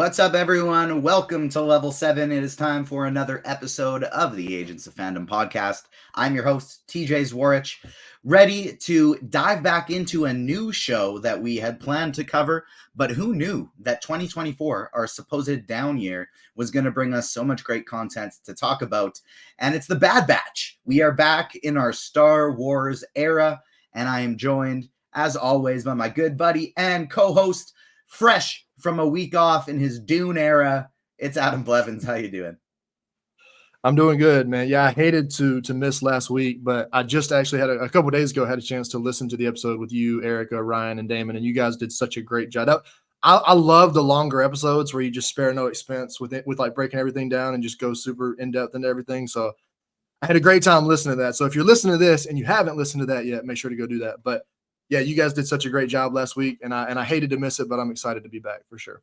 What's up, everyone? Welcome to Level 7. It is time for another episode of the Agents of Fandom podcast. I'm your host, TJ Zwarich, ready to dive back into a new show that we had planned to cover, but who knew that 2024, our supposed down year, was going to bring us so much great content to talk about, and it's The Bad Batch. We are back in our Star Wars era, and I am joined, as always, by my good buddy and co-host, fresh from a week off in his Dune era. It's Adam Blevins. How you doing? I'm doing good, man. Yeah, I hated to miss last week, but I just actually had a couple days ago had a chance to listen to the episode with you, Erica, Ryan, and Damon, and you guys did such a great job. I love the longer episodes where you just spare no expense with like breaking everything down and just go super in depth into everything. So I had a great time listening to that. So if you're listening to this and you haven't listened to that yet, make sure to go do that. But yeah, you guys did such a great job last week, and I hated to miss it, but I'm excited to be back for sure.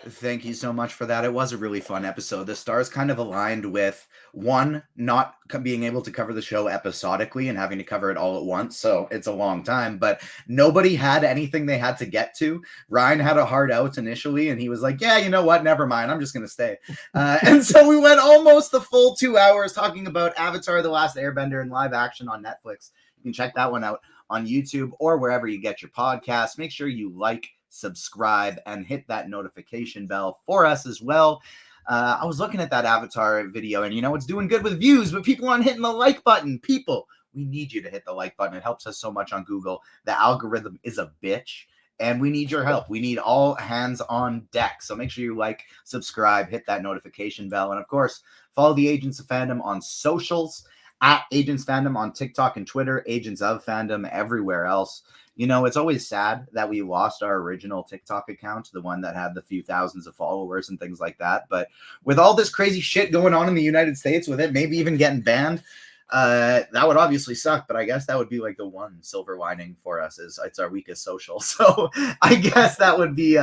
Thank you so much for that. It was a really fun episode. The stars kind of aligned with one, not being able to cover the show episodically and having to cover it all at once. So it's a long time, but nobody had anything they had to get to. Ryan had a hard out initially, and he was like, yeah, you know what? Never mind. I'm just going to stay. And so we went almost the full 2 hours talking about Avatar: The Last Airbender in live action on Netflix. You can check that one out on YouTube or wherever you get your podcasts. Make sure you like, subscribe, and hit that notification bell for us as well. I was looking at that Avatar video, and it's doing good with views, but people aren't hitting the like button. People, we need you to hit the like button. It helps us so much on Google. The algorithm is a bitch, and we need your help. We need all hands on deck. So make sure you like, subscribe, hit that notification bell, and of course, follow the Agents of Fandom on socials at Agents Fandom on TikTok and Twitter, Agents of Fandom everywhere else. It's always sad that we lost our original TikTok account, the one that had the few thousands of followers and things like that. But with all this crazy shit going on in the United States with it, maybe even getting banned, that would obviously suck. But I guess that would be like the one silver lining for us is it's our weakest social. So I guess that would be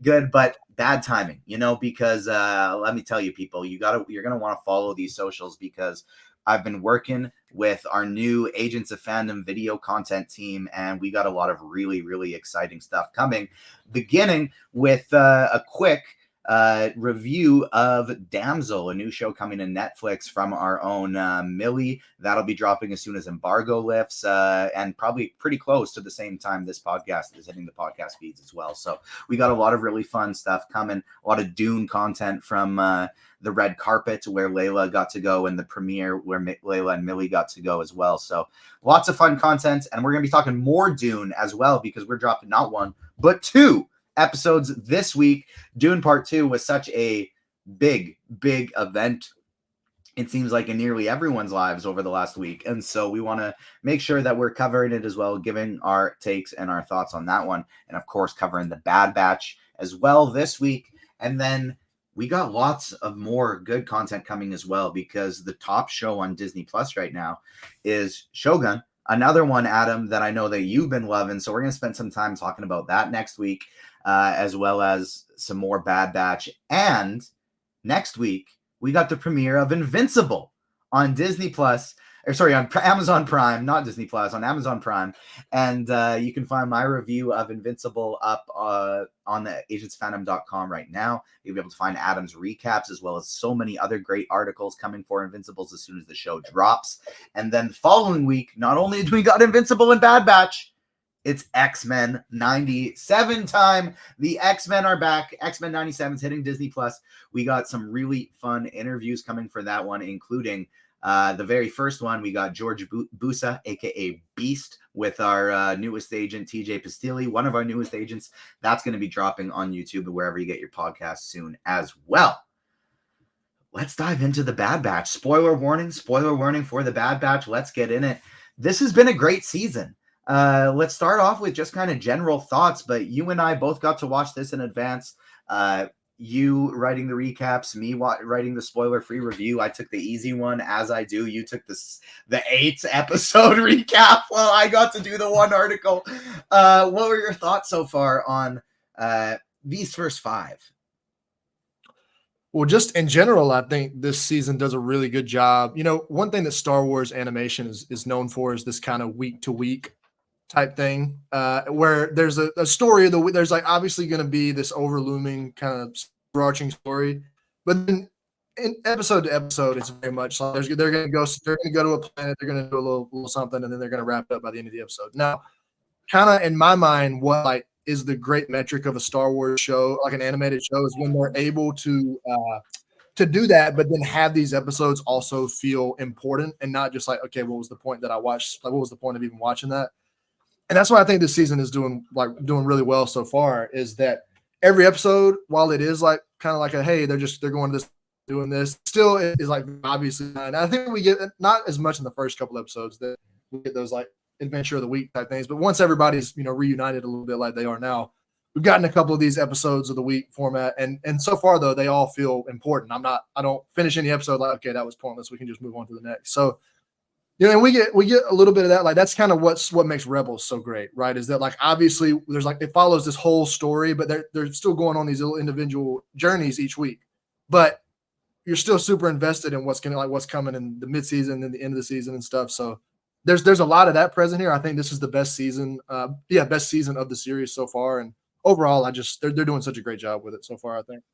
good, but bad timing, because let me tell you, people, you're going to want to follow these socials because I've been working with our new Agents of Fandom video content team, and we got a lot of really, really exciting stuff coming, beginning with a quick review of Damsel, a new show coming to Netflix from our own Millie. That'll be dropping as soon as embargo lifts, and probably pretty close to the same time this podcast is hitting the podcast feeds as well. So we got a lot of really fun stuff coming, a lot of Dune content from the red carpet where Layla got to go, and the premiere where Layla and Millie got to go as well. So lots of fun content, and we're going to be talking more Dune as well because we're dropping not one, but two episodes this week. Dune Part 2 was such a big event, it seems like, in nearly everyone's lives over the last week. And so we want to make sure that we're covering it as well, giving our takes and our thoughts on that one. And of course, covering The Bad Batch as well this week. And then we got lots of more good content coming as well, because the top show on Disney Plus right now is Shogun. Another one, Adam, that I know that you've been loving. So we're going to spend some time talking about that next week, as well as some more Bad Batch. And next week, we got the premiere of Invincible on Disney Plus, on Amazon Prime, not Disney Plus, on Amazon Prime. And you can find my review of Invincible up on the agentsfandom.com right now. You'll be able to find Adam's recaps as well as so many other great articles coming for Invincibles as soon as the show drops. And then the following week, not only do we got Invincible and Bad Batch, it's X-Men 97 time. The X-Men are back. X-Men 97 is hitting Disney Plus. We got some really fun interviews coming for that one, including the very first one. We got George Busa, aka Beast, with our newest agent, TJ Pastilli, one of our newest agents. That's going to be dropping on YouTube and wherever you get your podcasts soon as well. Let's dive into The Bad Batch. Spoiler warning for The Bad Batch. Let's get in it. This has been a great season. Let's start off with just kind of general thoughts, but you and I both got to watch this in advance. You writing the recaps, me writing the spoiler-free review. I took the easy one, as I do. You took the 8th episode recap while I got to do the one article. What were your thoughts so far on these first 5? Well, just in general, I think this season does a really good job. One thing that Star Wars animation is known for is this kind of week-to-week type thing, where there's a story of the week. There's like obviously going to be this overlooming kind of overarching story. But then in episode to episode, it's very much like they're going to go to a planet, they're going to do a little something, and then they're going to wrap it up by the end of the episode. Now, kind of in my mind, what like is the great metric of a Star Wars show, like an animated show, is when they're able to do that, but then have these episodes also feel important and not just like, okay, what was the point that I watched? Like, what was the point of even watching that? And that's why I think this season is doing really well so far. Is that every episode, while it is like kind of like a hey, they're going to this doing this, still is like obviously. And I think we get not as much in the first couple episodes that we get those like adventure of the week type things, but once everybody's reunited a little bit like they are now, we've gotten a couple of these episodes of the week format, and so far though they all feel important. I don't finish any episode like, okay, that was pointless, we can just move on to the next. So and we get a little bit of that. Like that's kind of what makes Rebels so great, right? Is that like obviously there's like it follows this whole story, but they're still going on these little individual journeys each week. But you're still super invested in what's coming in the midseason and the end of the season and stuff. So there's a lot of that present here. I think this is the best season, best season of the series so far. And overall, they're doing such a great job with it so far, I think.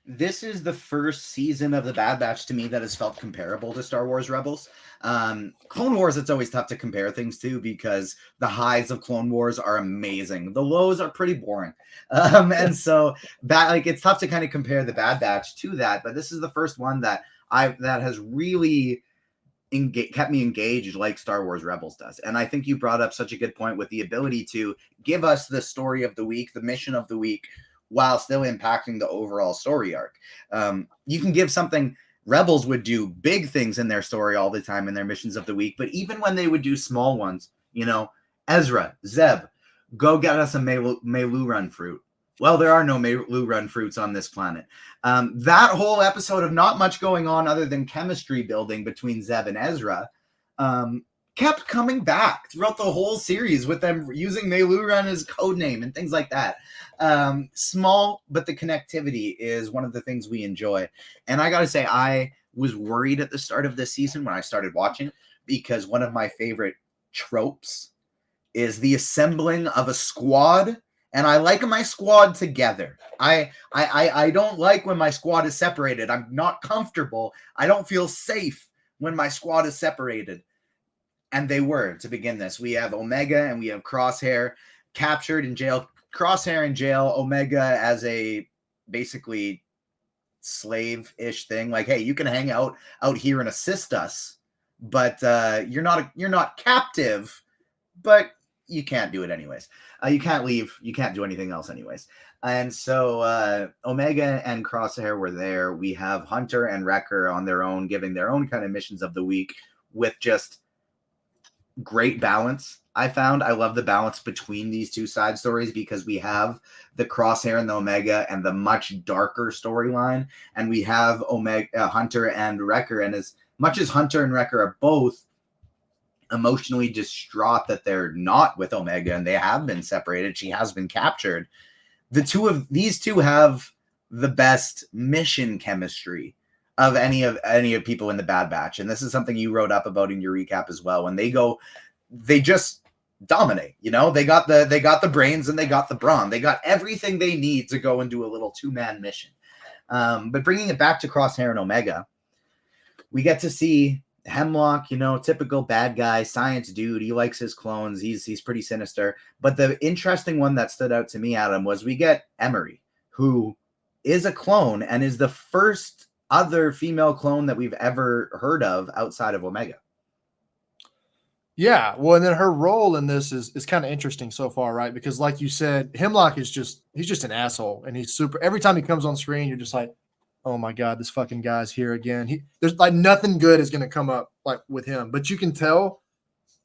This is the first season of the Bad Batch to me that has felt comparable to Star Wars Rebels. Clone Wars, it's always tough to compare things to because the highs of Clone Wars are amazing. The lows are pretty boring. And so it's tough to kind of compare the Bad Batch to that, but this is the first one that has really kept me engaged like Star Wars Rebels does. And I think you brought up such a good point with the ability to give us the story of the week, the mission of the week, while still impacting the overall story arc. You can give something. Rebels would do big things in their story all the time in their missions of the week, but even when they would do small ones, Ezra, Zeb, go get us a Melu Run fruit. Well, there are no Melu Run fruits on this planet. That whole episode of not much going on other than chemistry building between Zeb and Ezra kept coming back throughout the whole series with them using Melu Run as code name and things like that. Small, but the connectivity is one of the things we enjoy. And I got to say, I was worried at the start of this season when I started watching because one of my favorite tropes is the assembling of a squad. And I like my squad together. I don't like when my squad is separated. I'm not comfortable. I don't feel safe when my squad is separated. And they were to begin this. We have Omega and we have Crosshair captured in jail. Crosshair in jail, Omega as a basically slave-ish thing. Like, hey, you can hang out here and assist us, but you're not captive, but you can't do it anyways. You can't leave. You can't do anything else anyways. And so Omega and Crosshair were there. We have Hunter and Wrecker on their own, giving their own kind of missions of the week with just great balance. I love the balance between these two side stories because we have the Crosshair and the Omega and the much darker storyline, and we have Hunter and Wrecker. And as much as Hunter and Wrecker are both emotionally distraught that they're not with Omega and they have been separated, she has been captured, these two have the best mission chemistry of any of people in the Bad Batch. And this is something you wrote up about in your recap as well. When they just dominate. They got the brains and they got the brawn. They got everything they need to go and do a little 2-man mission. But bringing it back to Crosshair and Omega, we get to see Hemlock, typical bad guy, science dude. He likes his clones. He's pretty sinister. But the interesting one that stood out to me, Adam, was we get Emery, who is a clone and is the first other female clone that we've ever heard of outside of Omega. Yeah, well, and then her role in this is kind of interesting so far, right? Because like you said, Hemlock he's just an asshole, and he's super. Every time he comes on screen, you're just like, oh my god, this fucking guy's here again. There's like nothing good is going to come up like with him, but you can tell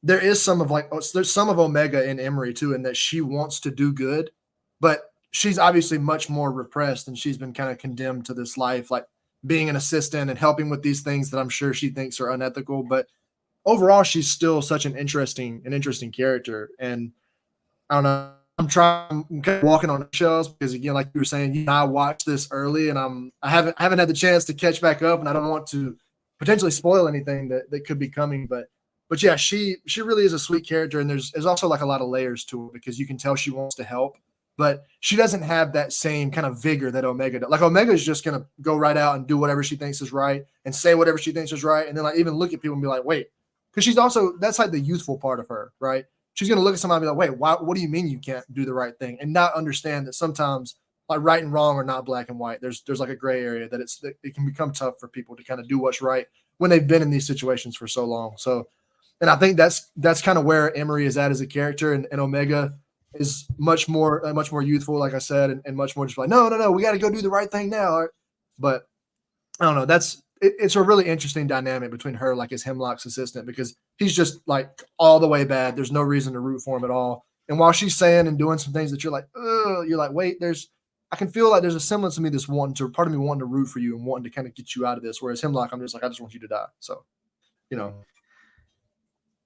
there is there's some of Omega in Emery too, in that she wants to do good, but she's obviously much more repressed, and she's been kind of condemned to this life, like being an assistant and helping with these things that I'm sure she thinks are unethical, but overall, she's still such an interesting character. And I don't know, I'm kind of walking on shells because again, like you were saying, I watched this early and I haven't had the chance to catch back up, and I don't want to potentially spoil anything that could be coming. But yeah, she really is a sweet character, and there's also like a lot of layers to her because you can tell she wants to help, but she doesn't have that same kind of vigor that Omega does. Like Omega is just gonna go right out and do whatever she thinks is right and say whatever she thinks is right, and then like even look at people and be like, wait, because she's also that's like the youthful part of her, right? She's gonna look at somebody and be like, wait, why? What do you mean you can't do the right thing? And not understand that sometimes like right and wrong are not black and white. There's like a gray area that it can become tough for people to kind of do what's right when they've been in these situations for so long. So, and I think that's kind of where Emery is at as a character, and Omega is much more youthful, like I said, and much more just like, no, we got to go do the right thing now. But I don't know. It's a really interesting dynamic between her, like as Hemlock's assistant, because he's just like all the way bad. There's no reason to root for him at all. And while she's saying and doing some things that you're like, wait, I can feel like there's a semblance of me that's part of me wanting to root for you and wanting to kind of get you out of this. Whereas Hemlock, I'm just like, I just want you to die. So,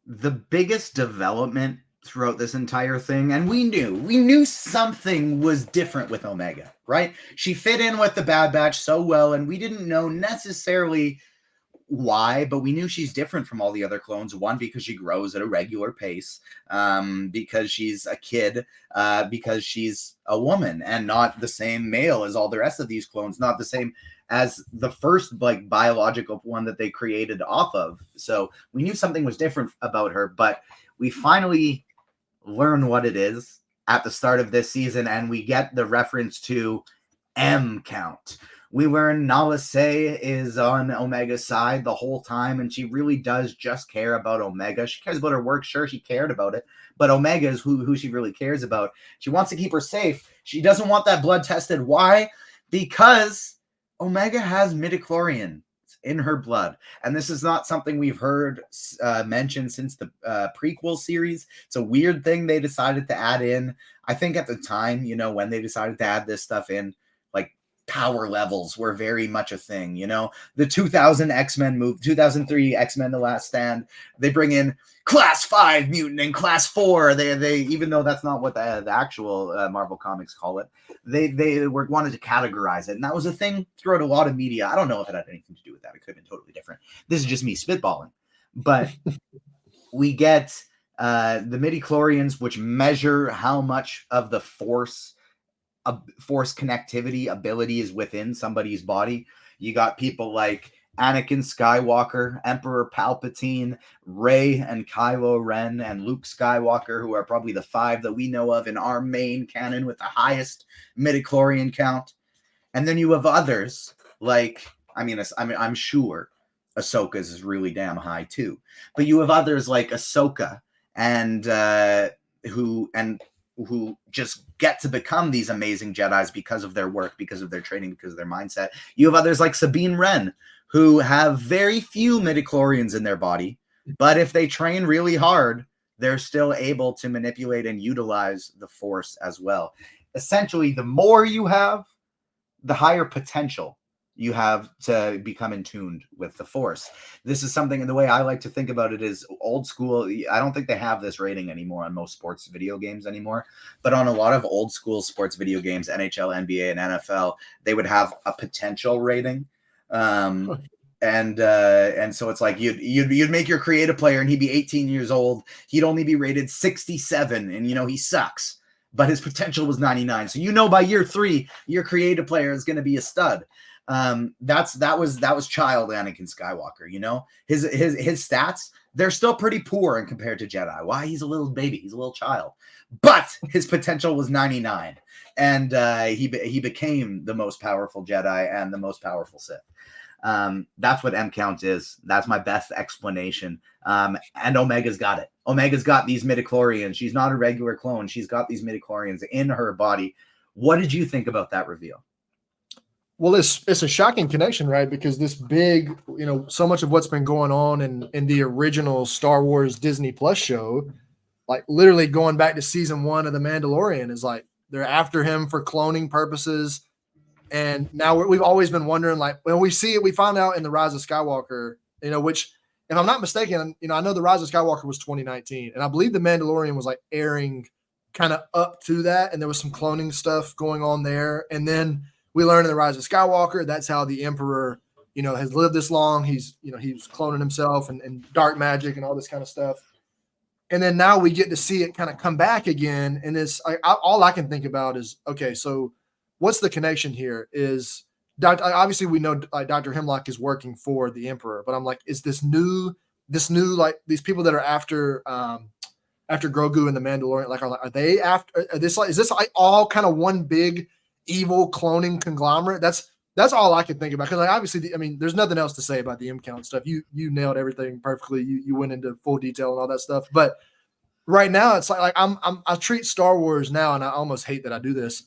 the biggest development throughout this entire thing, and we knew something was different with Omega, right? She fit in with the Bad Batch so well, and we didn't know necessarily why, but we knew she's different from all the other clones. One, because she grows at a regular pace, because she's a kid, because she's a woman and not the same male as all the rest of these clones, not the same as the first like biological one that they created off of. So we knew something was different about her, but we finally learn what it is at the start of this season, and we get the reference to M count. We learn Nala Se is on Omega's side the whole time, and she really does just care about Omega. She cares about her work, sure, she cared about it, but Omega is who she really cares about. She wants to keep her safe. She doesn't want that blood tested. Why? Because Omega has midichlorian in her blood, and this is not something we've heard mentioned since the prequel series. It's a weird thing they decided to add in. I think at the time, when they decided to add this stuff in, like power levels were very much a thing. The 2000 X-Men move, 2003 X-Men The Last Stand, they bring in class 5 mutant and class 4. They even though that's not what the actual Marvel comics call it, they wanted to categorize it, and that was a thing throughout a lot of media. I don't know if it had anything to do with that. It could have been totally different. This is just me spitballing, but we get the midichlorians, which measure how much of the force connectivity ability is within somebody's body. You got people like Anakin Skywalker, Emperor Palpatine, Rey and Kylo Ren, and Luke Skywalker, who are probably the 5 that we know of in our main canon with the highest midichlorian count. And then you have others like, I'm sure Ahsoka's is really damn high too, but you have others like Ahsoka and who just get to become these amazing Jedis because of their work, because of their training, because of their mindset. You have others like Sabine Wren, who have very few midichlorians in their body, but if they train really hard, they're still able to manipulate and utilize the Force as well. Essentially, the more you have, the higher potential you have to become in tune with the Force. This is something, and the way I like to think about it is old school. I don't think they have this rating anymore on most sports video games anymore, but on a lot of old school sports video games, NHL, NBA, and NFL, they would have a potential rating. And so it's like you'd make your creative player and he'd be 18 years old. He'd only be rated 67, and he sucks, but his potential was 99. So by year 3, your creative player is going to be a stud. That was child Anakin Skywalker. His stats, they're still pretty poor in compared to Jedi. Why? He's a little baby, he's a little child, but his potential was 99, and he became the most powerful Jedi and the most powerful Sith. That's what M count is. That's my best explanation. And Omega's got it. Omega's got these midichlorians. She's not a regular clone. She's got these midichlorians in her body. What did you think about that reveal? Well, it's a shocking connection, right? Because this big, so much of what's been going on in the original Star Wars Disney Plus show, like literally going back to season 1 of The Mandalorian, is like they're after him for cloning purposes. And now we've always been wondering, like, when we see it, we find out in The Rise of Skywalker, which, if I'm not mistaken, I know The Rise of Skywalker was 2019, and I believe The Mandalorian was like airing kind of up to that, and there was some cloning stuff going on there. And then we learn in The Rise of Skywalker, that's how the Emperor, has lived this long. He was cloning himself and dark magic and all this kind of stuff. And then now we get to see it kind of come back again. And it's all I can think about is, okay, so what's the connection here? Is obviously we know like Dr. Hemlock is working for the Emperor, but I'm like, is this new like these people that are after Grogu and the Mandalorian, like are they after this? Like, is this like all kind of one big evil cloning conglomerate? That's all I can think about, because like obviously, I mean, there's nothing else to say about the M count stuff. You nailed everything perfectly. You went into full detail and all that stuff. But right now, it's like I treat Star Wars now, and I almost hate that I do this,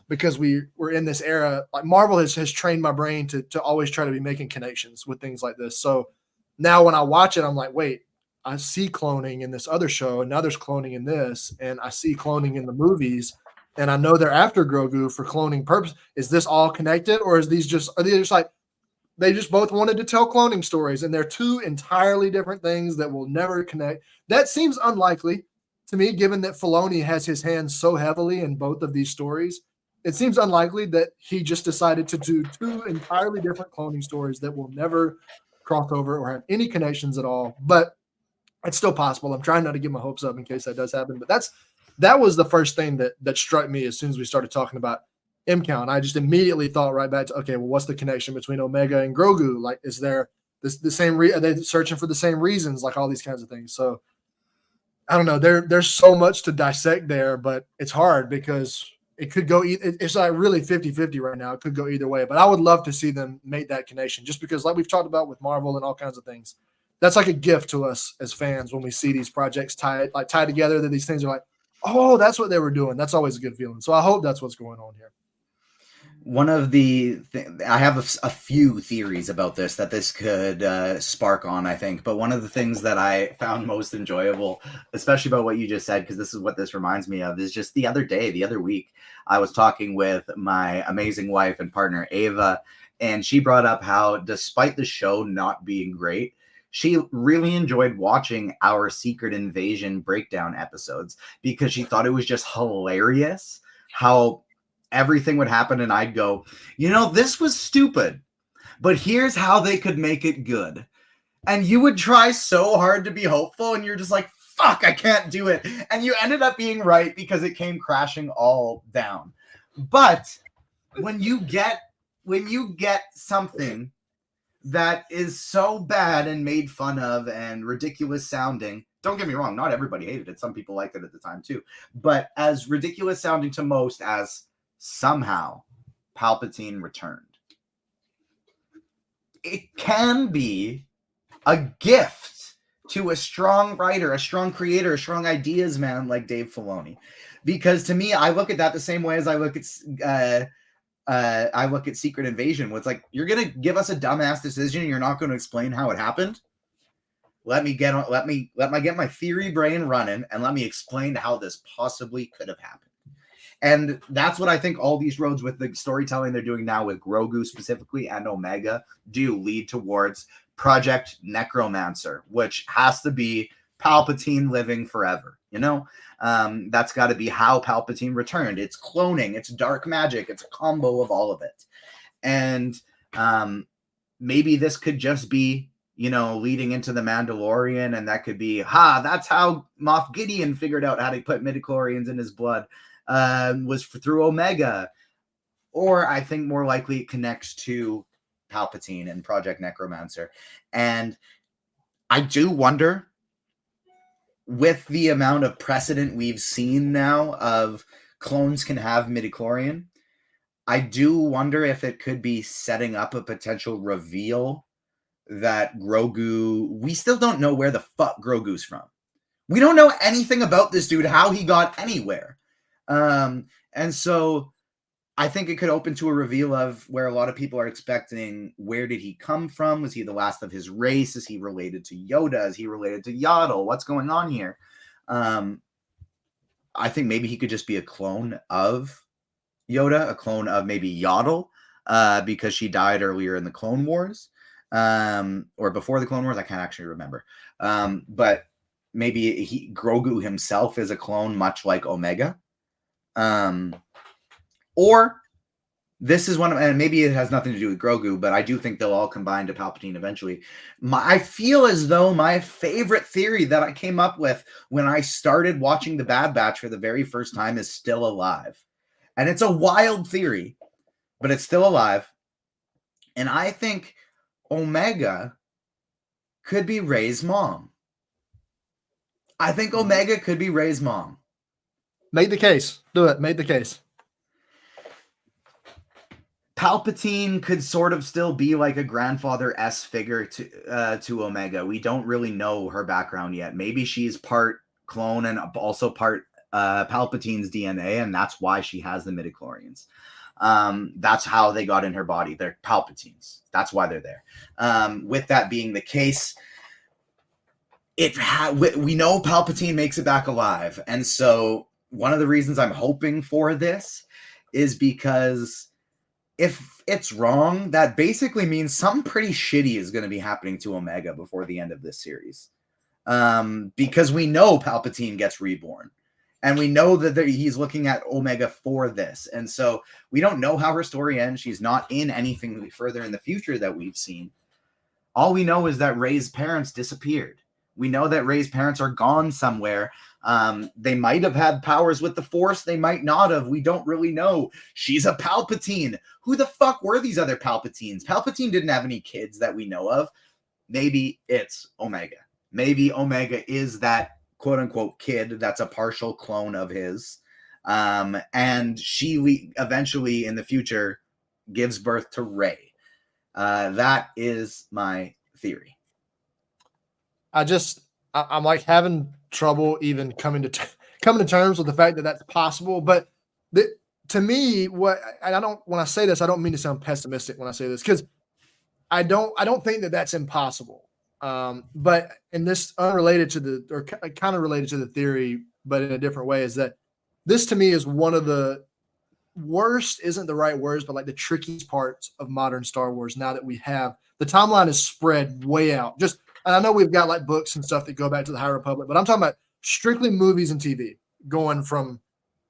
because we're in this era. Like Marvel has trained my brain to always try to be making connections with things like this. So now when I watch it, I'm like, wait, I see cloning in this other show, and now there's cloning in this, and I see cloning in the movies, and I know they're after Grogu for cloning purpose. Is this all connected, or are they just like they just both wanted to tell cloning stories, and they're two entirely different things that will never connect? That seems unlikely to me, given that Filoni has his hands so heavily in both of these stories. It seems unlikely that he just decided to do two entirely different cloning stories that will never cross over or have any connections at all. But it's still possible. I'm trying not to get my hopes up in case that does happen. But that was the first thing that struck me as soon as we started talking about M count. I just immediately thought right back to, okay, well, what's the connection between Omega and Grogu? Like, is there the same? Are they searching for the same reasons? Like all these kinds of things. So I don't know. There's so much to dissect there, but it's hard because it could go. It's like really 50-50 right now. It could go either way. But I would love to see them make that connection, just because, like we've talked about with Marvel and all kinds of things, that's like a gift to us as fans when we see these projects tied together. That these things are like, oh, that's what they were doing. That's always a good feeling. So I hope that's what's going on here. One of the I have a few theories about this could spark on, I think, but one of the things that I found most enjoyable, especially about what you just said, because this is what this reminds me of, is just the other week, I was talking with my amazing wife and partner Ava, and she brought up how, despite the show not being great, she really enjoyed watching our Secret Invasion breakdown episodes, because she thought it was just hilarious how everything would happen and I'd go, this was stupid, but here's how they could make it good. And you would try so hard to be hopeful, and you're just like, fuck, I can't do it. And you ended up being right, because it came crashing all down. But when you get something that is so bad and made fun of and ridiculous sounding, don't get me wrong, not everybody hated it. Some people liked it at the time too. But as ridiculous sounding to most as somehow Palpatine returned, it can be a gift to a strong writer, a strong creator, a strong ideas man like Dave Filoni. Because to me, I look at that the same way as I look at Secret Invasion, where it's like, you're gonna give us a dumbass decision and you're not going to explain how it happened. Let me get my theory brain running, and let me explain how this possibly could have happened. And that's what I think all these roads with the storytelling they're doing now with Grogu specifically and Omega do lead towards Project Necromancer, which has to be Palpatine living forever. That's got to be how Palpatine returned. It's cloning, it's dark magic, it's a combo of all of it. And maybe this could just be, leading into the Mandalorian, and that could be, that's how Moff Gideon figured out how to put midichlorians in his blood. Was through Omega. Or I think more likely it connects to Palpatine and Project Necromancer. And I do wonder, with the amount of precedent we've seen now of clones can have midichlorian, I do wonder if it could be setting up a potential reveal that Grogu, we still don't know where the fuck Grogu's from. We don't know anything about this dude, how he got anywhere. And so I think it could open to a reveal of where a lot of people are expecting, where did he come from? Was he the last of his race? Is he related to Yoda? Is he related to Yaddle? What's going on here? I think maybe he could just be a clone of Yoda, a clone of maybe Yaddle, because she died earlier in the Clone Wars, or before the Clone Wars. I can't actually remember. But maybe Grogu himself is a clone, much like Omega. Or This is one of, and maybe it has nothing to do with Grogu, but I do think they'll all combine to Palpatine eventually. I feel as though my favorite theory that I came up with when I started watching The Bad Batch for the very first time is still alive. And it's a wild theory, but it's still alive. And I think Omega could be Rey's mom. I think Omega could be Rey's mom. Make the case. Do it. Make the case. Palpatine could sort of still be like a grandfather-esque figure to Omega. We don't really know her background yet. Maybe she's part clone and also part Palpatine's DNA, and that's why she has the midichlorians. That's how they got in her body. They're Palpatines. That's why they're there. With that being the case, we know Palpatine makes it back alive, and so one of the reasons I'm hoping for this is because if it's wrong, that basically means something pretty shitty is going to be happening to Omega before the end of this series. Because we know Palpatine gets reborn. And we know that he's looking at Omega for this. And so we don't know how her story ends. She's not in anything further in the future that we've seen. All we know is that Rey's parents disappeared. We know that Rey's parents are gone somewhere. They might have had powers with the Force. They might not have. We don't really know. She's a Palpatine. Who the fuck were these other Palpatines? Palpatine didn't have any kids that we know of. Maybe it's Omega. Maybe Omega is that quote-unquote kid that's a partial clone of his. And she eventually in the future gives birth to Rey. That is my theory. I'm like having trouble even coming to terms with the fact that that's possible. But to me, when I say this, I don't mean to sound pessimistic when I say this, because I don't think that that's impossible. But in this unrelated to or kind of related to the theory, but in a different way, is that this to me is one of the worst, isn't the right words, but like the trickiest parts of modern Star Wars. Now that we have the timeline is spread way out, and I know we've got like books and stuff that go back to the High Republic, but I'm talking about strictly movies and TV, going from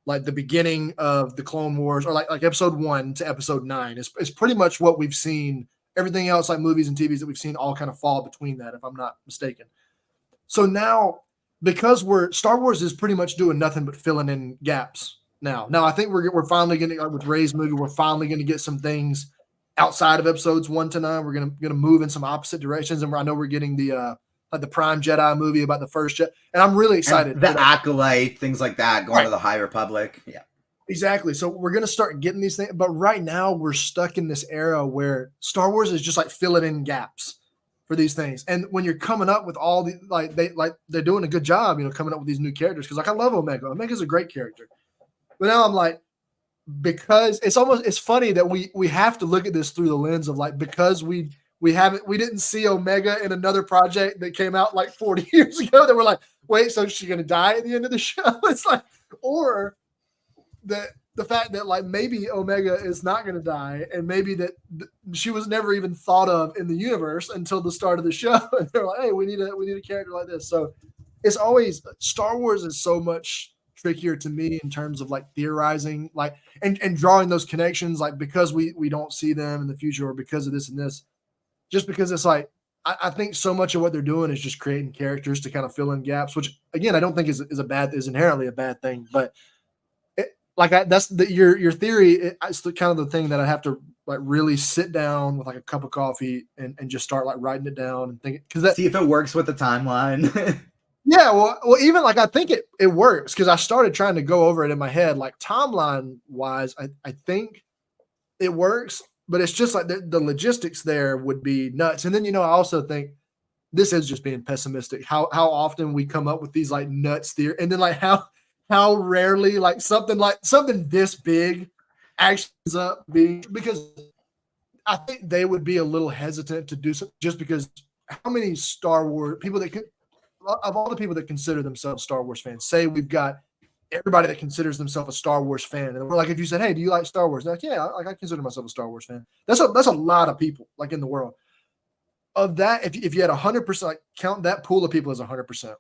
like the beginning of the Clone Wars or like episode 1 to episode 9 is pretty much what we've seen. Everything else, like movies and TVs that we've seen, all kind of fall between that, if I'm not mistaken. So now, because Star Wars is pretty much doing nothing but filling in gaps now. Now I think we're finally going to, like with Rey's movie, we're finally going to get some things outside of episodes 1 to 9. We're going to move in some opposite directions, and I know we're getting the like the Prime Jedi movie about the first Jedi, and I'm really excited. And the Acolyte, things like that, going to the High Republic. Yeah. Exactly. So we're going to start getting these things. But right now we're stuck in this era where Star Wars is just like filling in gaps for these things. And when you're coming up with all the, they're doing a good job, coming up with these new characters. Cause like, I love Omega. Omega's a great character. But now I'm like, because it's funny that we have to look at this through the lens of like, because we didn't see Omega in another project that came out like 40 years ago that we're like, wait, so is she going to die at the end of the show? It's like, or the fact that like maybe Omega is not going to die, and maybe that she was never even thought of in the universe until the start of the show, and they're like, hey, we need a character like this. So it's always, Star Wars is so much trickier to me in terms of like theorizing, like and drawing those connections, like because we don't see them in the future, or because of this and this, just because it's like I think so much of what they're doing is just creating characters to kind of fill in gaps, which again I don't think is inherently a bad thing, but that's your theory. It's kind of the thing that I have to like really sit down with like a cup of coffee and just start like writing it down and think, because see if it works with the timeline. Yeah, well, even like I think it works, because I started trying to go over it in my head, like timeline wise, I think it works, but it's just like the logistics there would be nuts. And then I also think this is just being pessimistic. How often we come up with these like nuts theory, and then like how rarely like something this big actually ends up being, because I think they would be a little hesitant to do so, just because how many Star Wars people of all the people that consider themselves Star Wars fans, say we've got everybody that considers themselves a Star Wars fan, and we're like, if you said, hey, do you like Star Wars? They're like, yeah, I consider myself a Star Wars fan. That's a lot of people like in the world. Of that, if you had 100%, like count that pool of people as 100%,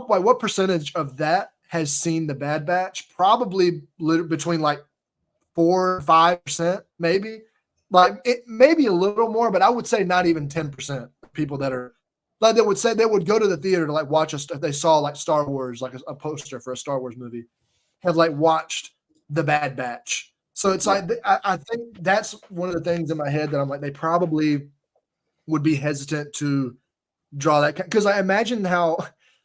what percentage of that has seen the Bad Batch? Probably between like 4-5%, maybe. Like it maybe a little more, but I would say not even 10% people that are like that would say they would go to the theater to like watch us if they saw like Star Wars, like a poster for a Star Wars movie, have like watched The Bad Batch. So it's Yeah. like I think that's one of the things in my head that I'm like they probably would be hesitant to draw that because I imagine how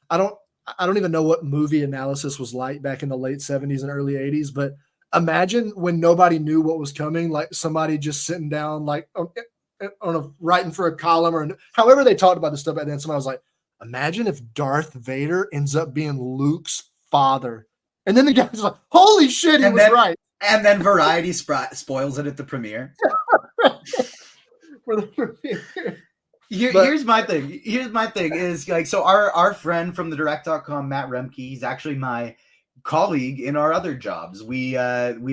I don't I don't even know what movie analysis was like back in the late 70s and early 80s, but imagine when nobody knew what was coming, like somebody just sitting down like on a writing for a column or however they talked about this stuff back then. Somebody was like, imagine if Darth Vader ends up being Luke's father. And then the guy's like, holy shit, he And was then right. and then Variety spoils it at the premiere. For the premiere. But Here's my thing. Here's my thing is like so our friend from the direct.com, Matt Remke, he's actually my colleague in our other jobs. We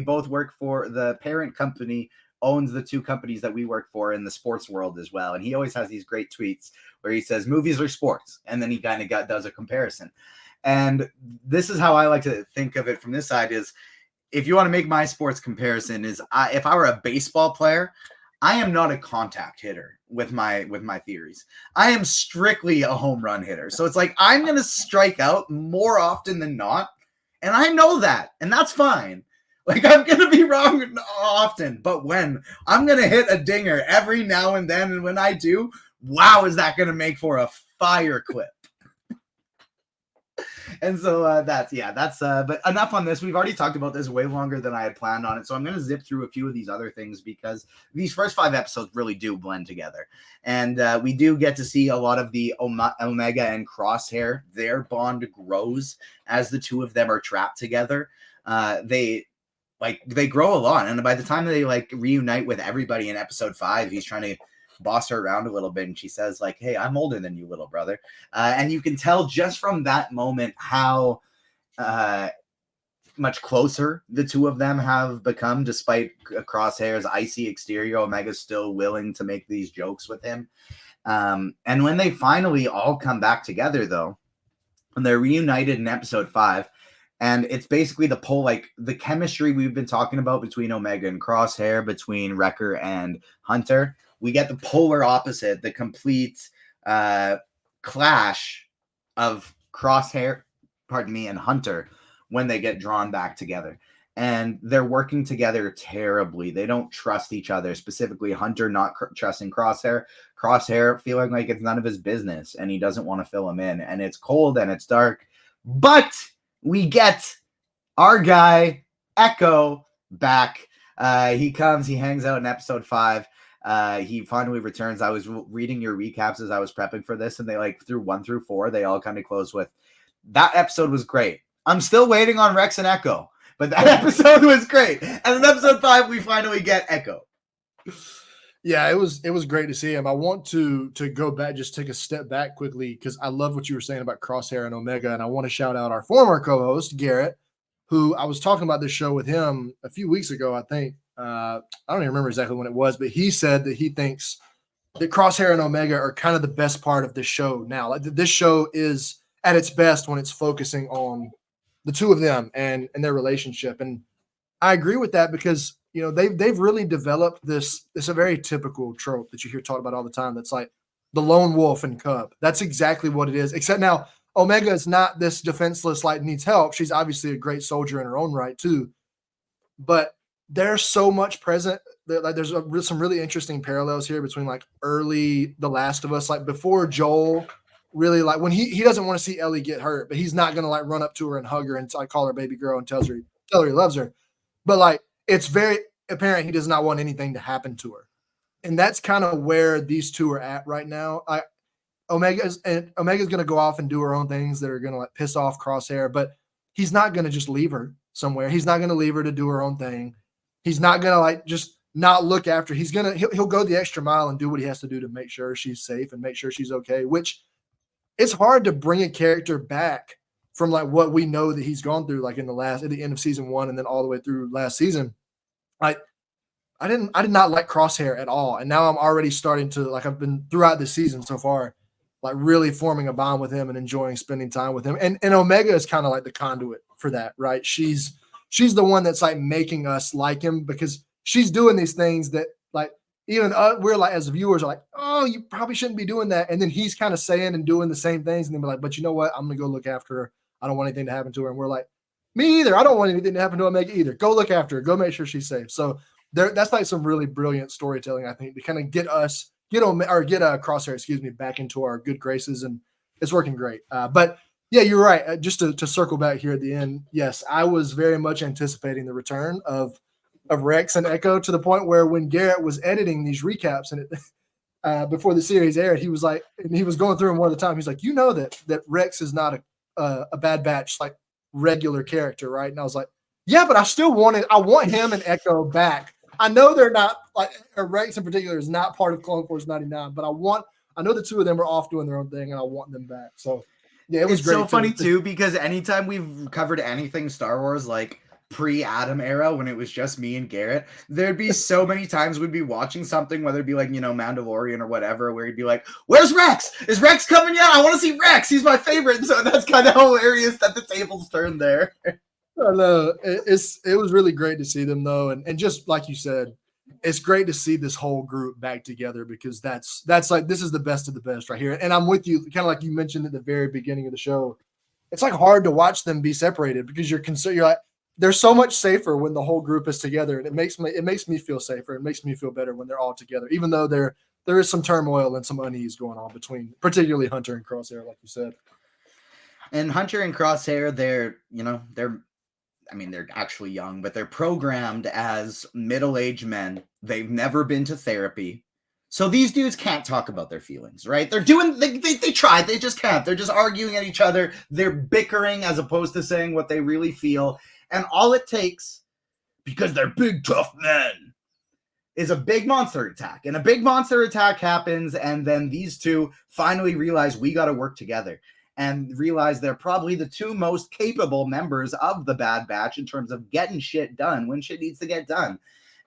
both work for the parent company owns the two companies that we work for in the sports world as well. And he always has these great tweets where he says movies are sports, and then he kind of does a comparison. And this is how I like to think of it from this side is if you want to make my sports comparison is if I were a baseball player, I am not a contact hitter with my theories. I am strictly a home run hitter. So it's like I'm going to strike out more often than not, and I know that, and that's fine. Like I'm going to be wrong often, but when I'm going to hit a dinger every now and then, and when I do, wow, is that going to make for a fire clip? And so that's but enough on this. We've already talked about this way longer than I had planned on it, so I'm going to zip through a few of these other things because these first 5 episodes really do blend together, and we do get to see a lot of the Omega and Crosshair. Their bond grows as the two of them are trapped together. They grow a lot, and by the time they like reunite with everybody in episode 5, he's trying to boss her around a little bit, and she says like, hey, I'm older than you, little brother. And you can tell just from that moment how much closer the two of them have become, despite Crosshair's icy exterior. Omega's still willing to make these jokes with him. And when they finally all come back together, though, when they're reunited in episode 5, and it's basically the chemistry we've been talking about between Omega and Crosshair, between Wrecker and Hunter. We get the polar opposite, the complete clash of Crosshair, and Hunter when they get drawn back together. And they're working together terribly. They don't trust each other, specifically Hunter not trusting Crosshair feeling like it's none of his business, and he doesn't want to fill him in. And it's cold and it's dark, but we get our guy Echo back. He comes, he hangs out in episode 5. He finally returns. I was reading your recaps as I was prepping for this, and they like through 1 through 4, they all kind of close with that episode was great. I'm still waiting on Rex and Echo, but that episode was great. And in episode 5, we finally get Echo. Yeah, it was great to see him. I want to go back, just take a step back quickly because I love what you were saying about Crosshair and Omega, and I want to shout out our former co-host Garrett, who I was talking about this show with him a few weeks ago. I think I don't even remember exactly when it was, but he said that he thinks that Crosshair and Omega are kind of the best part of this show now. Like this show is at its best when it's focusing on the two of them and their relationship, and I agree with that because they've really developed this. It's a very typical trope that you hear talked about all the time. That's like the lone wolf and cub. That's exactly what it is. Except now Omega is not this defenseless like needs help. She's obviously a great soldier in her own right too. But there's so much present. Like there's some really interesting parallels here between like early The Last of Us, like before Joel really like when he doesn't want to see Ellie get hurt, but he's not gonna like run up to her and hug her and like call her baby girl and tell her he loves her. But like it's very apparent he does not want anything to happen to her. And that's kind of where these two are at right now. Omega's going to go off and do her own things that are going to like piss off Crosshair, but he's not going to just leave her somewhere. He's not going to leave her to do her own thing. He's not going to like just not look after. He'll go the extra mile and do what he has to do to make sure she's safe and make sure she's okay, which it's hard to bring a character back from like what we know that he's gone through, like at the end of season 1 and then all the way through last season. I did not like Crosshair at all. And now I'm already starting to like, I've been throughout this season so far, like really forming a bond with him and enjoying spending time with him. And Omega is kind of like the conduit for that, right? She's she's the one that's like making us like him because she's doing these things that like even we're like as viewers are like, oh, you probably shouldn't be doing that. And then he's kind of saying and doing the same things. And then we're like, but you know what? I'm going to go look after her. I don't want anything to happen to her. And we're like, me either. I don't want anything to happen to Omega either. Go look after her. Go make sure she's safe. So that's like some really brilliant storytelling, I think, to kind of get Crosshair, excuse me, back into our good graces. And it's working great. But yeah, you're right. Just to circle back here at the end. Yes, I was very much anticipating the return of Rex and Echo to the point where when Garrett was editing these recaps and it, before the series aired, he was like, and he was going through them one at a time. He's like, you know that Rex is not a Bad Batch like regular character, right? And I was like, yeah, but I want him and Echo back. I know they're not like Rex in particular is not part of Clone Force 99, but I know the two of them are off doing their own thing, and I want them back. So yeah, it was great. So funny too because anytime we've covered anything Star Wars like pre-Adam era when it was just me and Garrett, there'd be so many times we'd be watching something, whether it be like, Mandalorian or whatever, where he'd be like, where's Rex? Is Rex coming yet? I want to see Rex. He's my favorite. So that's kind of hilarious that the tables turned there. I know. It was really great to see them though. And just like you said, it's great to see this whole group back together because that's like, this is the best of the best right here. And I'm with you, kind of like you mentioned at the very beginning of the show. It's like hard to watch them be separated because you're like, they're so much safer when the whole group is together. And it makes me feel safer. It makes me feel better when they're all together, even though there is some turmoil and some unease going on between particularly Hunter and Crosshair, like you said. And Hunter and Crosshair, they're actually young, but they're programmed as middle-aged men. They've never been to therapy. So these dudes can't talk about their feelings, right? They tried, they just can't. They're just arguing at each other. They're bickering as opposed to saying what they really feel. And all it takes, because they're big, tough men, is a big monster attack. And a big monster attack happens, and then these two finally realize we got to work together. And realize they're probably the two most capable members of the Bad Batch in terms of getting shit done when shit needs to get done.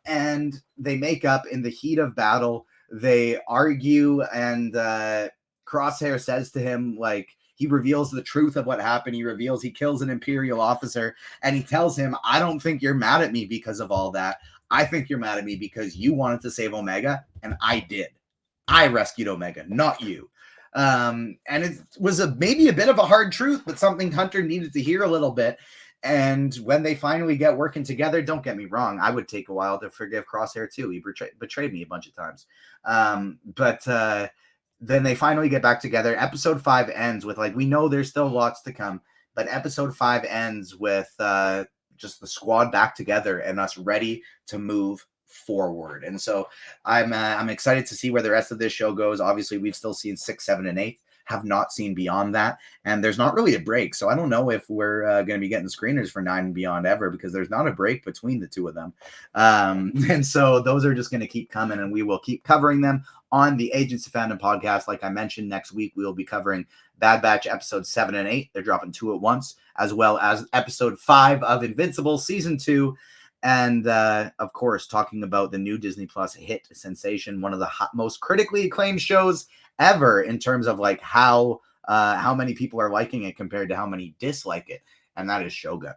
And they make up in the heat of battle. They argue, and Crosshair says to him, like, he reveals the truth of what happened. He kills an Imperial officer, and he tells him, I don't think you're mad at me because of all that. I think you're mad at me because you wanted to save Omega, and I did. I rescued Omega, not you. And it was maybe a bit of a hard truth, but something Hunter needed to hear a little bit. And when they finally get working together, don't get me wrong, I would take a while to forgive Crosshair too. He betrayed me a bunch of times. But then they finally get back together. Episode 5 ends with, like, we know there's still lots to come, but episode 5 ends with just the squad back together and us ready to move forward. And so I'm excited to see where the rest of this show goes. Obviously, we've still seen 6, 7, and 8. Have not seen beyond that, and there's not really a break. So I don't know if we're going to be getting screeners for 9 and beyond ever, because there's not a break between the two of them. And so those are just going to keep coming, and we will keep covering them on the Agents of Fandom podcast. Like I mentioned, next week we will be covering Bad Batch episodes 7 and 8. They're dropping 2 at once, as well as episode 5 of Invincible season 2. And of course, talking about the new Disney Plus hit sensation, one of the most critically acclaimed shows ever in terms of like how many people are liking it compared to how many dislike it, and that is Shogun.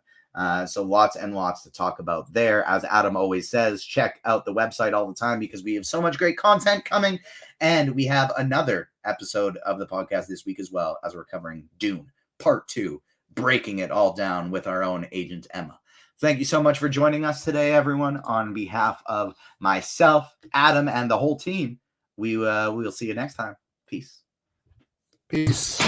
So lots and lots to talk about there. As Adam always says, check out the website all the time because we have so much great content coming, and we have another episode of the podcast this week as well, as we're covering Dune Part 2, breaking it all down with our own Agent Emma. Thank you so much for joining us today, everyone. On behalf of myself, Adam, and the whole team, we will see you next time. Peace. Peace.